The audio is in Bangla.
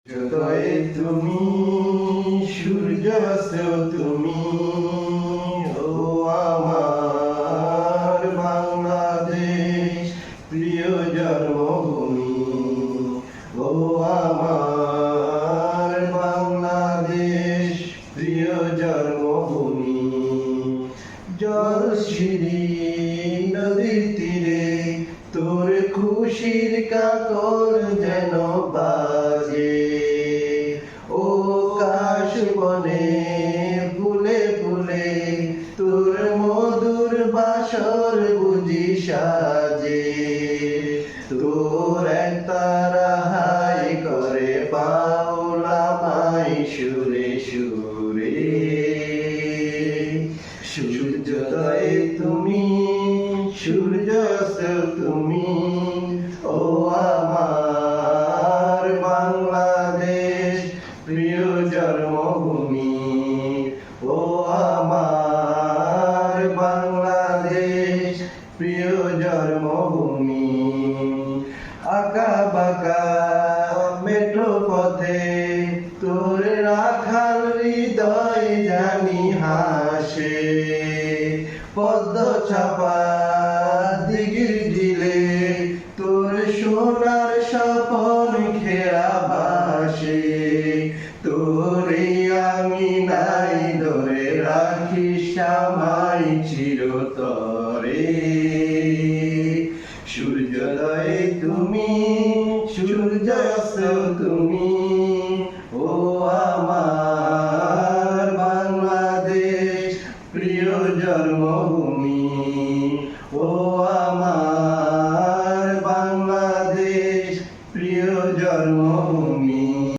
হৃদয়ে তুমি সূর্যাস্ত তুমি ও আমার বাংলাদেশ প্রিয় জন্মভূমি ও আমার বাংলাদেশ প্রিয় জন্মভূমি জলশিরি নদীর তীরে তোর খুশির কাকর যেন বাজে ও কাশবনে ফুলে ফুলে তোর মধুর বাসর বুঝি সাজে তোর এক তারা হাই করে পাওলামাই সুরে সুরে সূর্যোদয়ে তুমি সূর্যাস্ত তুমি ও আমার বাংলাদেশ প্রিয় জন্মভূমি ও আমার বাংলাদেশ প্রিয় জন্মভূমি আঁকা বাঁকা মেট্রো পথে তোর রাখাল হৃদয় জানি হাসে পদ্ম চাপা দিঘির দিলে তোর সোনার স্বপন খেয়া বাসে তোরে আমি নাই ধরে রাখি শ্যামাই